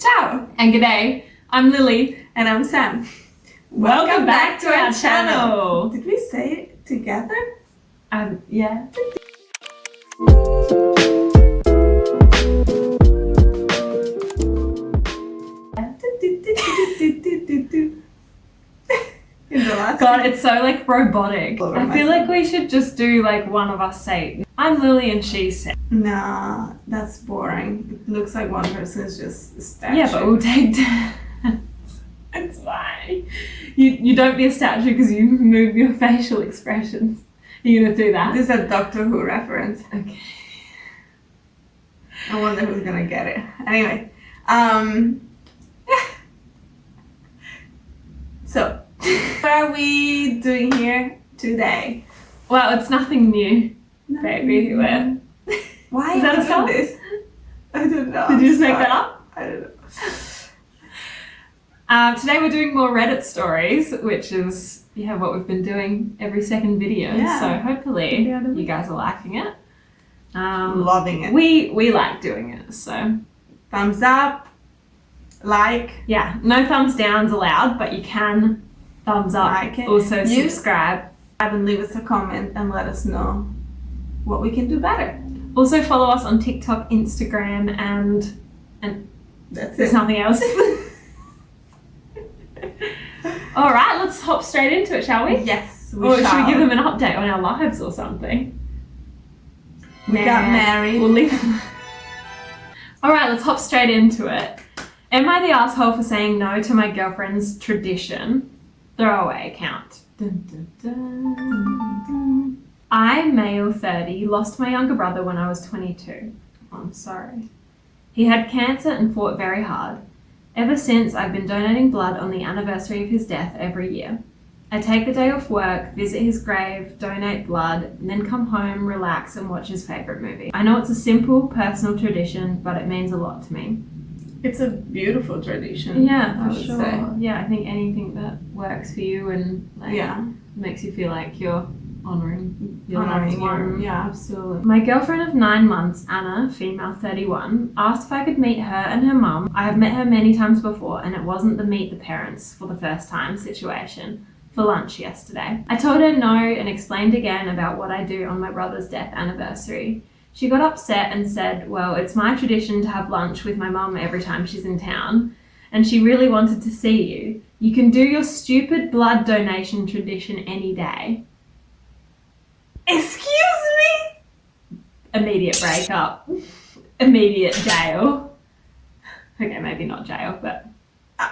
Ciao! And g'day, I'm Lily. And I'm Sam. Welcome back to our channel. Did we say it together? Yeah. In the last God, it's so like robotic. Over I feel myself. like we should just do like one of us say, I'm Lily and she's Sam. Nah, that's boring. It looks like one person is just a statue. Yeah, but we'll take turns. It's fine. You don't be a statue because you move your facial expressions. You're gonna do that? This is a Doctor Who reference. Okay. I wonder who's gonna get it. Anyway, so what are we doing here today? Well, it's nothing new, baby. Why Is that are a we song? doing this? I don't know. Did you just I'm make that sorry. up? I don't know. Today we're doing more Reddit stories, which is what we've been doing every second video. Yeah. So hopefully Yeah, you guys are liking it. Loving it. We like doing it. So Thumbs up, like. yeah, no thumbs downs allowed, but you can thumbs up. Like it. Also You- subscribe. And leave us a comment and let us know what we can do better. Also follow us on TikTok, Instagram, and That's there's it. nothing else. All right, let's hop straight into it, shall we? Yes, we Or shall. should we give them an update on our lives or something? We got married. We'll leave. All right, let's hop straight into it. Am I the asshole for saying no to my girlfriend's tradition? Throwaway account. Dun, dun, dun. I, male 30, lost my younger brother when I was 22. I'm sorry. He had cancer and fought very hard. Ever since, I've been donating blood on the anniversary of his death every year. I take the day off work, visit his grave, donate blood, and then come home, relax, and watch his favourite movie. I know it's a simple, personal tradition, but it means a lot to me. It's a beautiful tradition. Yeah, I for would sure. say. Yeah, I think anything that works for you and like Yeah. makes you feel like you're honouring your Honoring loved one. your, yeah, absolutely. My girlfriend of 9 months, Anna, female 31, asked if I could meet her and her mum. I have met her many times before, and it wasn't the meet the parents for the first time situation, for lunch yesterday. I told her no and explained again about what I do on my brother's death anniversary. She got upset and said, well, it's my tradition to have lunch with my mum every time she's in town, and she really wanted to see you. You can do your stupid blood donation tradition any day. Excuse me? Immediate breakup. Immediate jail. Okay, maybe not jail, but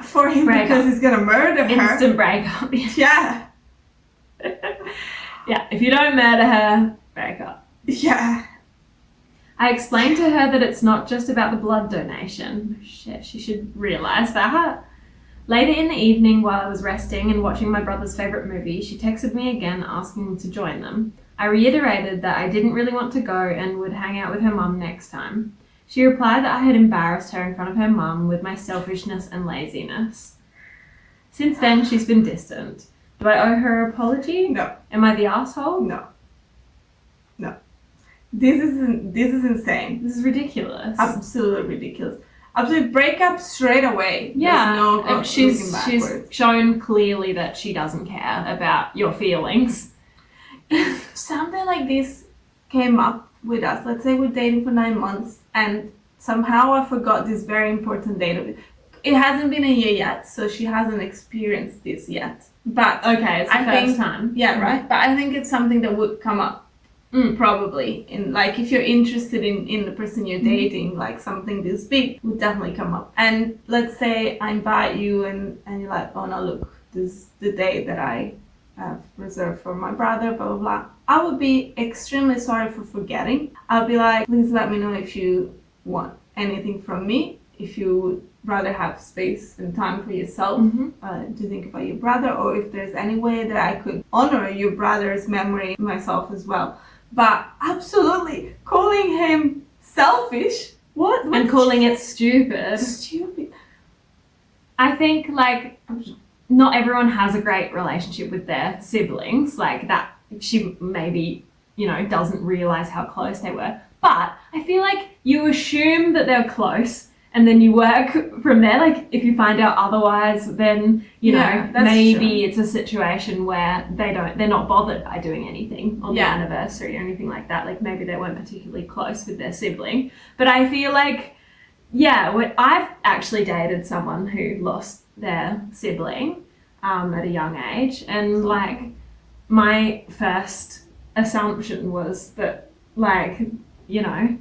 For him Break because up. he's gonna murder her. instant breakup. Yeah. Yeah, if you don't murder her, break up. Yeah. I explained to her that it's not just about the blood donation. Shit, she should realise that. Later in the evening, while I was resting and watching my brother's favourite movie, she texted me again asking to join them. I reiterated that I didn't really want to go and would hang out with her mum next time. She replied that I had embarrassed her in front of her mum with my selfishness and laziness. Since then, she's been distant. Do I owe her an apology? No. Am I the asshole? No. This is insane. This is ridiculous. Absolutely ridiculous. Absolutely break up straight away. Yeah, There's no and she's looking backwards. shown clearly that she doesn't care about your feelings. If something like this came up with us, let's say we're dating for 9 months and somehow I forgot this very important date of it. It hasn't been a year yet, so she hasn't experienced this yet. But Okay, it's the I first think- time. yeah, right. But I think it's something that would come up probably in like if you're interested in the person you're dating, like something this big would definitely come up. And let's say I invite you and you're like, oh no, look, this is the day that I have reserved for my brother, blah blah blah. I would be extremely sorry for forgetting. I'll be like, please let me know if you want anything from me, if you would rather have space and time for yourself to think about your brother, or if there's any way that I could honor your brother's memory myself as well. But absolutely calling him selfish, what? And calling it stupid. Stupid. I think like not everyone has a great relationship with their siblings. Like that she maybe, doesn't realise how close they were. But I feel like you assume that they're close and then you work from there. Like if you find out otherwise, then you know maybe it's a situation where they're not bothered by doing anything on the anniversary or anything like that. Like maybe they weren't particularly close with their sibling. But I feel like I've actually dated someone who lost their sibling at a young age, and like my first assumption was that, like, you know,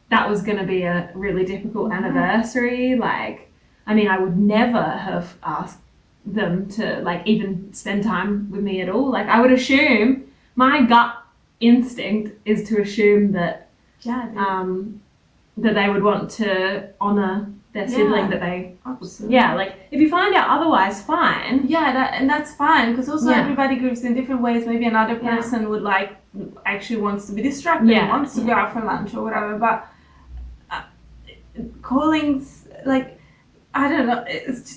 that was going to be a really difficult anniversary. Like, I mean, I would never have asked them to like even spend time with me at all. Like, I would assume, my gut instinct is to assume that that they would want to honor their sibling, that they like if you find out otherwise, fine. And that's fine, because also everybody grieves in different ways. Maybe another person would like actually wants to be distracted, wants to go out for lunch or whatever, but callings, like, I don't know,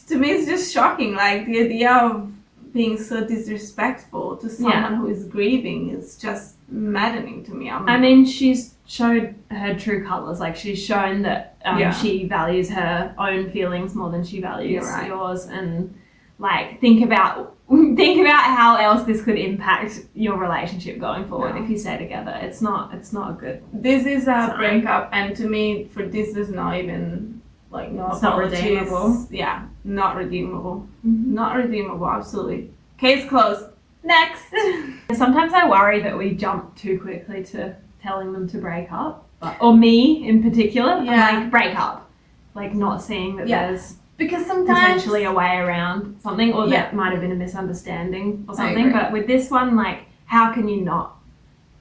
to me it's just shocking. Like the idea of being so disrespectful to someone who is grieving is just maddening to me. I mean, she's showed her true colors. Like, she's shown that she values her own feelings more than she values yours, and like think about how else this could impact your relationship going forward if you stay together. It's not a good. This is a breakup, and to me, for this, there's not even like it's not redeemable. Yeah, not redeemable. Not redeemable. Absolutely. Case closed. Next. Sometimes I worry that we jump too quickly to telling them to break up, or me in particular. I'm like, break up, like not seeing that there's because sometimes potentially a way around something, or that might have been a misunderstanding or something. But with this one, like, how can you not?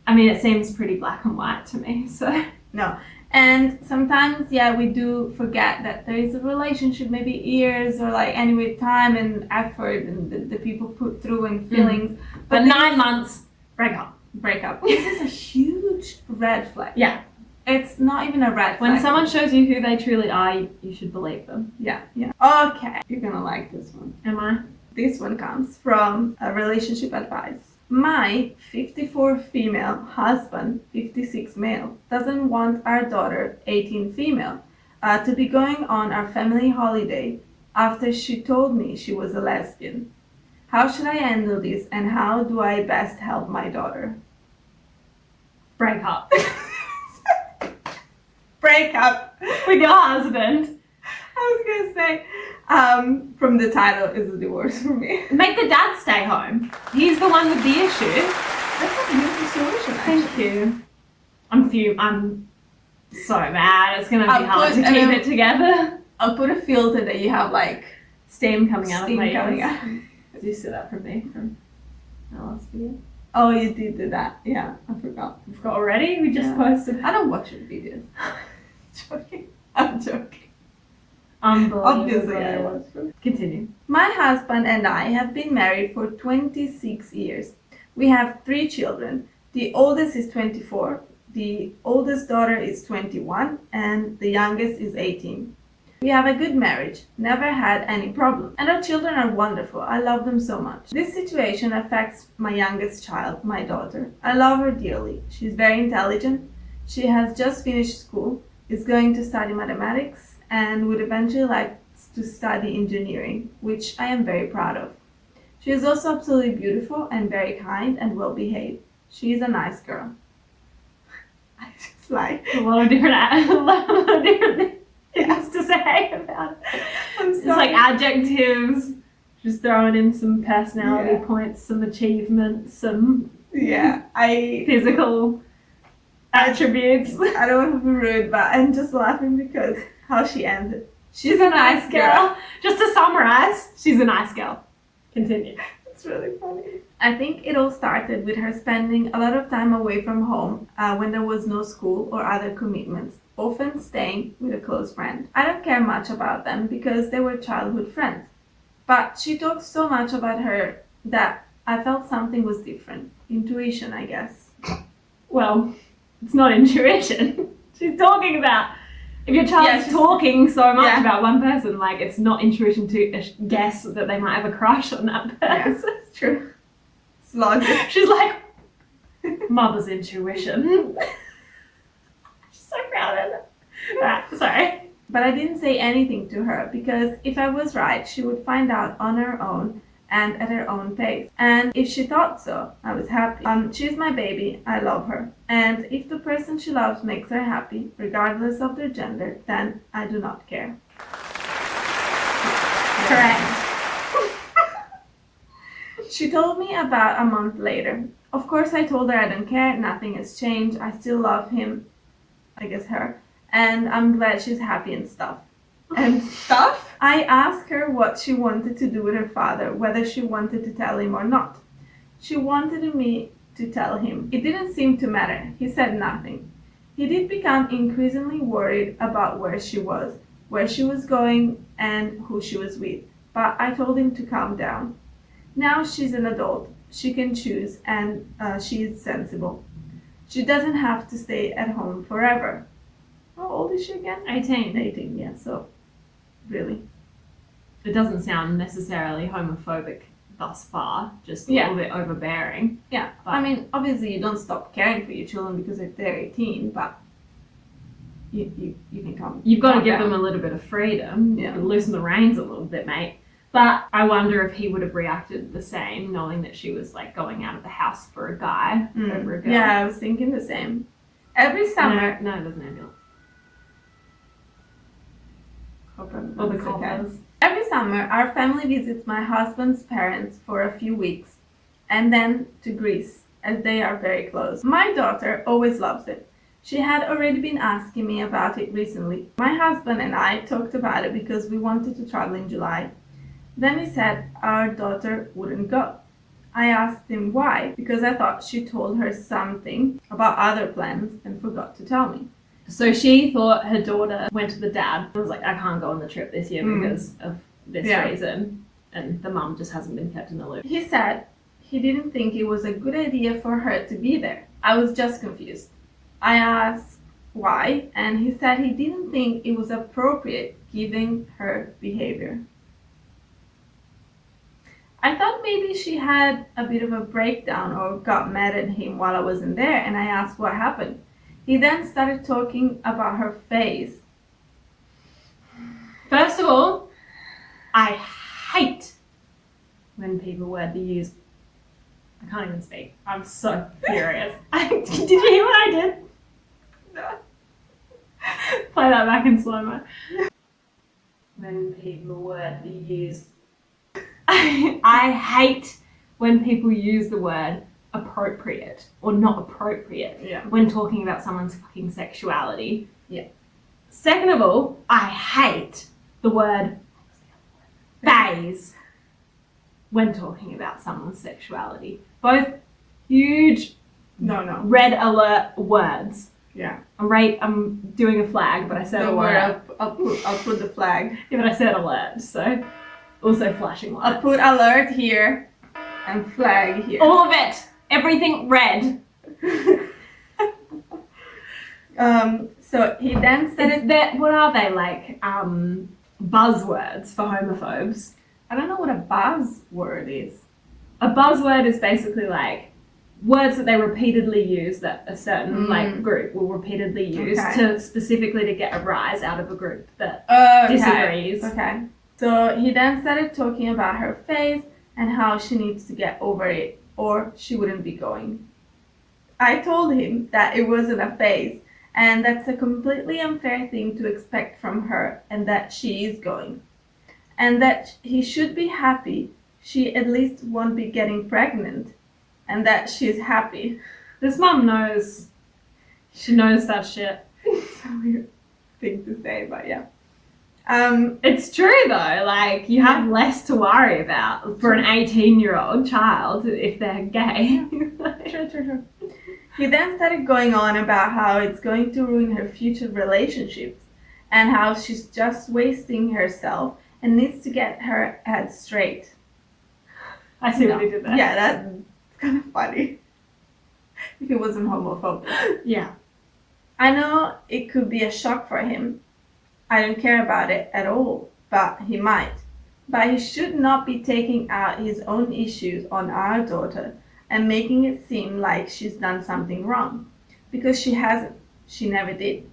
I mean, it seems pretty black and white to me. So no. And sometimes, we do forget that there is a relationship, maybe years or like anyway time and effort and the people put through and feelings. But 9 months, break up. This is a huge red flag. Yeah. It's not even a red flag. When someone shows you who they truly are, you should believe them. Yeah. Okay. You're gonna like this one. Am I? This one comes from a relationship advice. My 54 female husband, 56 male, doesn't want our daughter, 18 female, to be going on our family holiday after she told me she was a lesbian. How should I handle this, and how do I best help my daughter? Break up. Break up with your husband. I was gonna say, from the title, is a divorce for me. Make the dad stay home. He's the one with the issue. That's a beautiful solution, actually. Thank you. I'm so mad. It's gonna be hard to keep it together. I'll put a filter that you have like steam coming out of my ears. Did you see that from me from our last video? Oh, you did do that. Yeah, I forgot. You forgot already? We just posted. I don't watch your videos. I'm joking. Unbelievable. Obviously, I watch them. Continue. My husband and I have been married for 26 years. We have 3 children. The oldest is 24, the oldest daughter is 21, and the youngest is 18. We have a good marriage, never had any problems, and our children are wonderful. I love them so much. This situation affects my youngest child, my daughter. I love her dearly. She's very intelligent. She has just finished school, is going to study mathematics, and would eventually like to study engineering, which I am very proud of. She is also absolutely beautiful and very kind and well behaved. She is a nice girl. I just like a lot of different things to say about it. It's like adjectives, just throwing in some personality points, some achievements, some physical attributes. I don't want to be rude, but I'm just laughing because how she ends it. She's a nice girl. Just to summarize, she's a nice girl. Continue. It's really funny. I think it all started with her spending a lot of time away from home when there was no school or other commitments, often staying with a close friend. I don't care much about them because they were childhood friends. But she talked so much about her that I felt something was different. Intuition, I guess. Well, it's not intuition. She's talking about... If your child is talking so much about one person, like, it's not intuition to guess that they might have a crush on that person. Yes, that's true. It's logic. She's like, mother's intuition. She's so proud of it. Right, sorry. But I didn't say anything to her because if I was right, she would find out on her own and at her own pace. And if she thought so, I was happy. She's my baby. I love her. And if the person she loves makes her happy, regardless of their gender, then I do not care. Correct. She told me about a month later. Of course, I told her I don't care. Nothing has changed. I still love him. I guess her. And I'm glad she's happy and stuff. And stuff? I asked her what she wanted to do with her father, whether she wanted to tell him or not. She wanted me to tell him. It didn't seem to matter. He said nothing. He did become increasingly worried about where she was going, and who she was with. But I told him to calm down. Now she's an adult. She can choose, and she is sensible. She doesn't have to stay at home forever. How old is she again? 18. 18, yeah, so really. It doesn't sound necessarily homophobic thus far, just a little bit overbearing. Yeah, I mean, obviously you don't stop caring for your children because they're 18, but you can come. You've got to give them a little bit of freedom. Yeah. Loosen the reins a little bit, mate. But I wonder if he would have reacted the same, knowing that she was like going out of the house for a guy over a girl. Yeah, I was thinking the same. Every summer. No, it doesn't ambulance. Or the coppers. Every summer, our family visits my husband's parents for a few weeks, and then to Greece, as they are very close. My daughter always loves it. She had already been asking me about it recently. My husband and I talked about it because we wanted to travel in July. Then he said our daughter wouldn't go. I asked him why, because I thought she told her something about other plans and forgot to tell me. So she thought her daughter went to the dad and was like, I can't go on the trip this year because of this reason. And the mum just hasn't been kept in the loop. He said he didn't think it was a good idea for her to be there. I was just confused. I asked why, and he said he didn't think it was appropriate given her behavior. I thought maybe she had a bit of a breakdown or got mad at him while I wasn't there, and I asked what happened. He then started talking about her face. First of all, I hate when people use... I can't even speak. I'm so furious. Did you hear what I did? No. Play that back in slow-mo. When people use... I hate when people use the word appropriate or not appropriate when talking about someone's fucking sexuality. Yeah. Second of all, I hate the word phase when talking about someone's sexuality. Both huge red alert words. Yeah. I'm doing a flag, but I said alert. I'll put the flag. Yeah, but I said alert, so also flashing lights. I'll put alert here and flag here. All of it. Everything red. So he then said what are they, like buzzwords for homophobes? I don't know what a buzzword is. A buzzword is basically like words that they repeatedly use, that a certain like group will repeatedly use to specifically to get a rise out of a group that disagrees. Okay. So he then started talking about her face and how she needs to get over it or she wouldn't be going. I told him that it wasn't a phase and that's a completely unfair thing to expect from her and that she is going. And that he should be happy she at least won't be getting pregnant and that she's happy. This mum knows. She knows that shit. It's a weird thing to say, but yeah. It's true though, like you have less to worry about for an 18-year-old child if they're gay. True. He then started going on about how it's going to ruin her future relationships and how she's just wasting herself and needs to get her head straight. I see what he did there. Yeah, that's kind of funny. If he wasn't homophobic. Yeah. I know it could be a shock for him. I don't care about it at all, but he might. But he should not be taking out his own issues on our daughter and making it seem like she's done something wrong. Because she hasn't. She never did.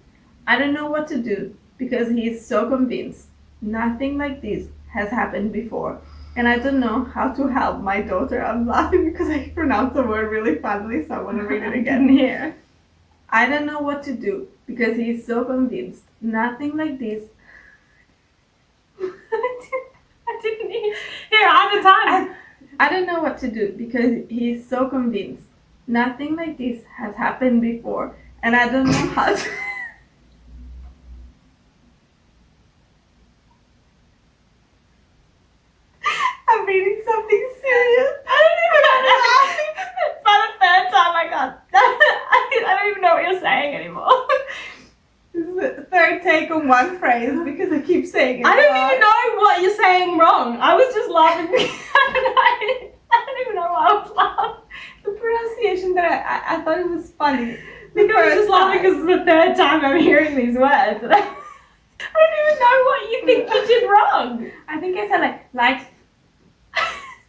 I don't know what to do because he is so convinced nothing like this has happened before. And I don't know how to help my daughter. I'm laughing because I pronounced the word really funnily, so I want to read it again here. I don't know what to do because he is so convinced nothing like this. I didn't hear either time. I don't know what to do because he is so convinced nothing like this has happened before, and I don't know how to. I'm reading something serious. I don't even know. For the third time, I can't. I don't even know what you're saying anymore. This is the third take on one phrase because I keep saying it. I don't even know what you're saying wrong. I was just laughing. I don't even know why I was laughing. The pronunciation that I thought it was funny. Because I was just laughing because it's the third time I'm hearing these words. And I don't even know what you think you did wrong. I think I said like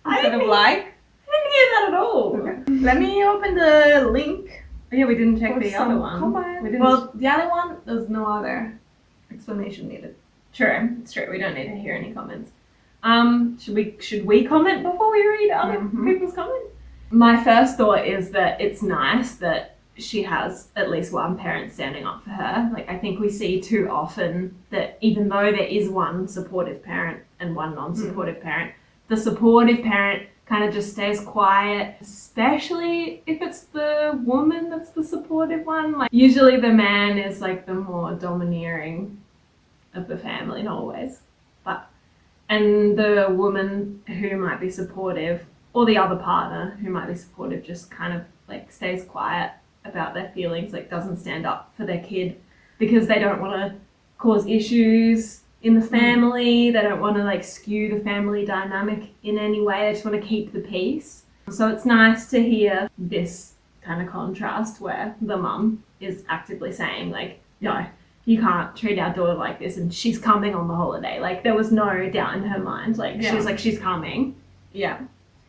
instead of like. I didn't hear that at all. Okay. Let me open the link. Yeah, we didn't check For the other one. comment. We didn't. Well, the other one, there's no other explanation needed. True, it's true. We don't need to hear any comments. Should we comment before we read other people's comments? My first thought is that it's nice that she has at least one parent standing up for her. Like, I think we see too often that even though there is one supportive parent and one non-supportive parent, the supportive parent kind of just stays quiet, especially if it's the woman that's the supportive one. Like, usually the man is like the more domineering of the family, not always, and the woman who might be supportive, or the other partner who might be supportive, just kind of like stays quiet about their feelings, like doesn't stand up for their kid because they don't want to cause issues in the family. They don't want to like skew the family dynamic in any way. They just want to keep the peace. So it's nice to hear this kind of contrast where the mum is actively saying like, no, you can't treat our daughter like this, and she's coming on the holiday. Like, there was no doubt in her mind. Like, she was like, she's coming. Yeah.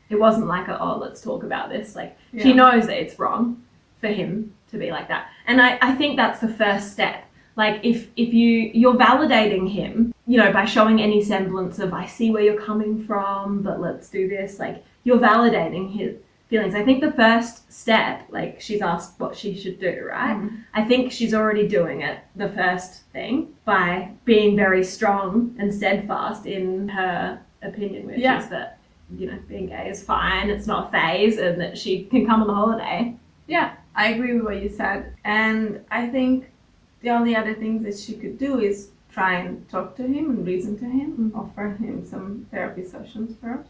It wasn't like, oh, let's talk about this. Like, she knows that it's wrong for him to be like that. And I think that's the first step. Like, if you're validating him, you know, by showing any semblance of, I see where you're coming from, but let's do this. Like, you're validating his feelings. I think the first step, like, she's asked what she should do, right? I think she's already doing it, the first thing, by being very strong and steadfast in her opinion, which is that, you know, being gay is fine, it's not a phase, and that she can come on the holiday. Yeah, I agree with what you said. And I think the only other things that she could do is try and talk to him and reason to him, offer him some therapy sessions perhaps.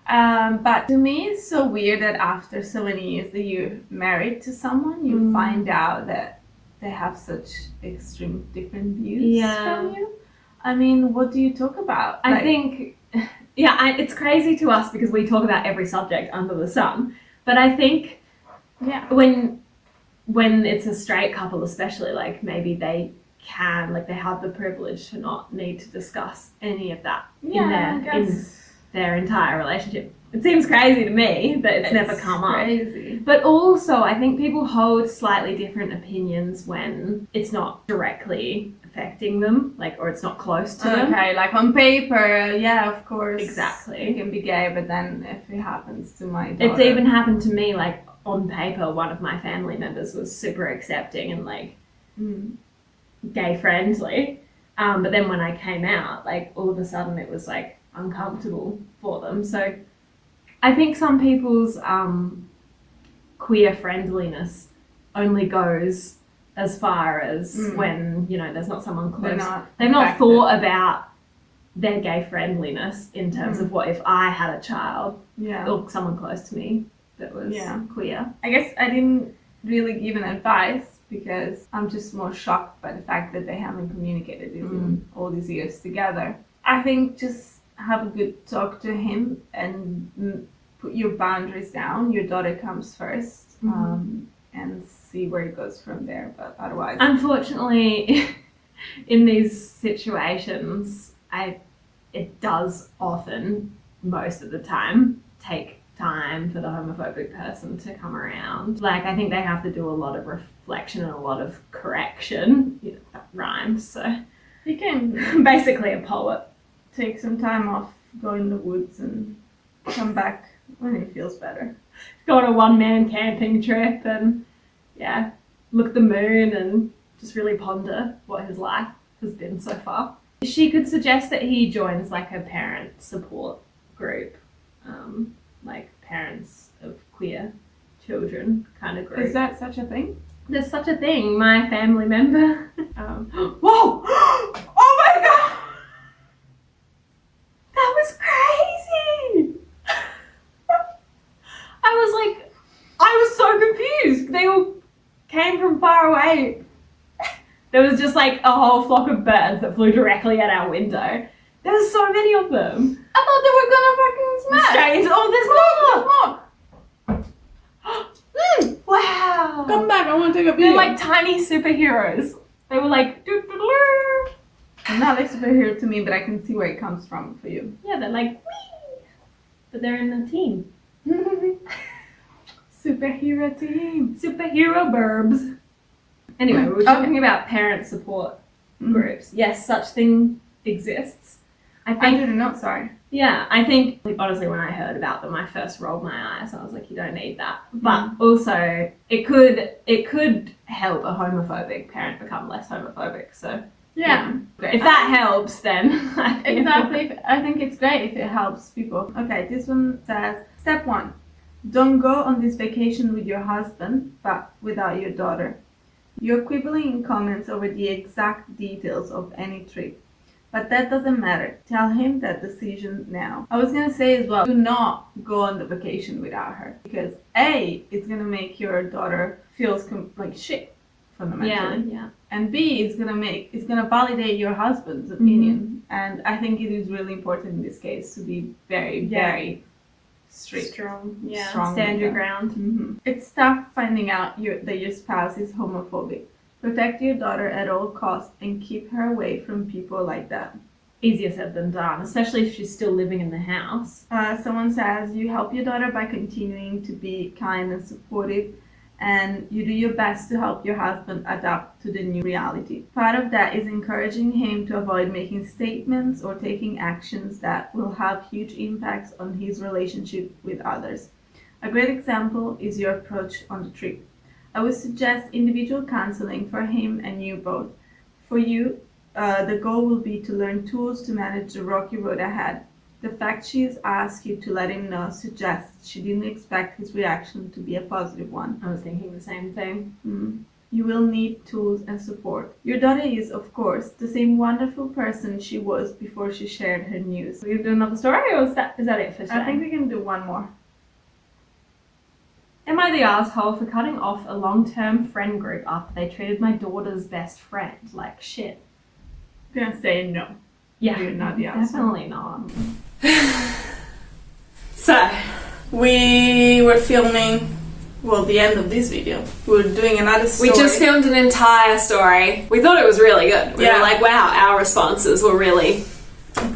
But to me, it's so weird that after so many years that you're married to someone, you find out that they have such extreme different views from you. I mean, what do you talk about? I think, it's crazy to us because we talk about every subject under the sun. But I think when it's a straight couple especially, like, maybe they can, like, they have the privilege to not need to discuss any of that in their entire relationship. It seems crazy to me that it's never come crazy. up. But also, I think people hold slightly different opinions when it's not directly affecting them, like, or it's not close to them. Okay, like on paper, yeah, of course. Exactly. You can be gay, but then if it happens to my daughter. It's even happened to me, like, on paper, one of my family members was super accepting and, like, gay friendly. But then when I came out, like, all of a sudden it was, like, uncomfortable for them. So I think some people's queer friendliness only goes as far as when, you know, there's not someone close. They've not thought about their gay friendliness in terms of what if I had a child or someone close to me that was queer. I guess I didn't really give an advice because I'm just more shocked by the fact that they haven't communicated this in all these years together. I think just have a good talk to him and put your boundaries down. Your daughter comes first, and see where it goes from there. But otherwise, unfortunately, in these situations, it does often, most of the time, take time for the homophobic person to come around. Like, I think they have to do a lot of reflection and a lot of correction. You know, that rhymes, so He can Basically a poet. take some time off, go in the woods, and come back when he feels better. Go on a one-man camping trip and, yeah, look at the moon and just really ponder what his life has been so far. She could suggest that he joins like a parent support group, like parents of queer children kind of group. Is that such a thing? There's such a thing. My family member. Whoa! Oh my god! That was crazy! I was so confused. They all came from far away. There was just like a whole flock of birds that flew directly at our window. There was so many of them. I thought they were gonna fucking smash! Straight into, oh, there's more! Wow! Come back, I want to take a video. They're like tiny superheroes. They were like, doo-doo-doo. Not like superhero to me, but I can see where it comes from for you. Yeah, they're like, wee! But they're in a team. Superhero team. Superhero burbs. Anyway, we were talking about parent support groups. Yes, such thing exists. I didn't know, sorry. Yeah, I think, like, honestly, when I heard about them, I first rolled my eyes. I was like, you don't need that. But also, it could help a homophobic parent become less homophobic. So, Yeah. if that helps, then... Exactly. I think it's great if it helps people. Okay, this one says, step 1. Don't go on this vacation with your husband, but without your daughter. You're quibbling in comments over the exact details of any trip. But that doesn't matter. Tell him that decision now. I was gonna say as well, do not go on the vacation without her. Because A, it's gonna make your daughter feel like shit, fundamentally. Yeah. And B, it's gonna validate your husband's opinion. And I think it is really important in this case to be very, very strict. Strong. with Stand your that. ground. It's tough finding out that your spouse is homophobic. Protect your daughter at all costs and keep her away from people like that. Easier said than done, especially if she's still living in the house. Someone says you help your daughter by continuing to be kind and supportive, and you do your best to help your husband adapt to the new reality. Part of that is encouraging him to avoid making statements or taking actions that will have huge impacts on his relationship with others. A great example is your approach on the trip. I would suggest individual counseling for him and you both. For you, the goal will be to learn tools to manage the rocky road ahead. The fact she's asked you to let him know suggests she didn't expect his reaction to be a positive one. I was thinking the same thing. You will need tools and support. Your daughter is, of course, the same wonderful person she was before she shared her news. Will you do another story, or is that it for today? I think we can do one more. Am I the asshole for cutting off a long-term friend group after they treated my daughter's best friend like shit? I'm gonna say no. Yeah, You're not the asshole. definitely not. So, we were filming, the end of this video. We were doing another story. We just filmed an entire story. We thought it was really good. We were like, wow, our responses were really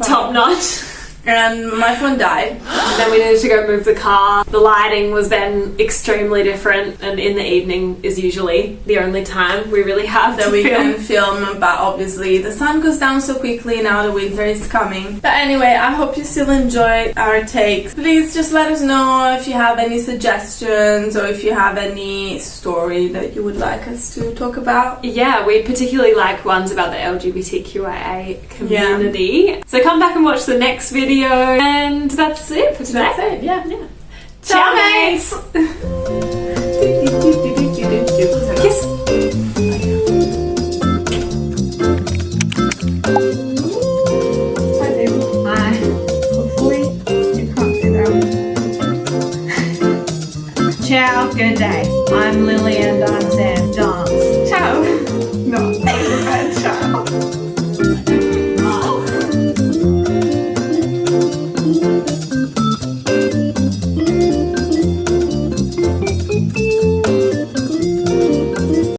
top notch. And my phone died. And then we needed to go move the car. The lighting was then extremely different, and in the evening is usually the only time we really have that to we film. can film, but obviously the sun goes down so quickly now, the winter is coming. But anyway, I hope you still enjoyed our takes. Please just let us know if you have any suggestions or if you have any story that you would like us to talk about. Yeah, we particularly like ones about the LGBTQIA community. So come back and watch the next video, and that's it for today. That's it, yeah. Ciao, mates! Kiss. Hi. Hopefully you can't see them. Ciao, good day. I'm Lily and I'm Sam.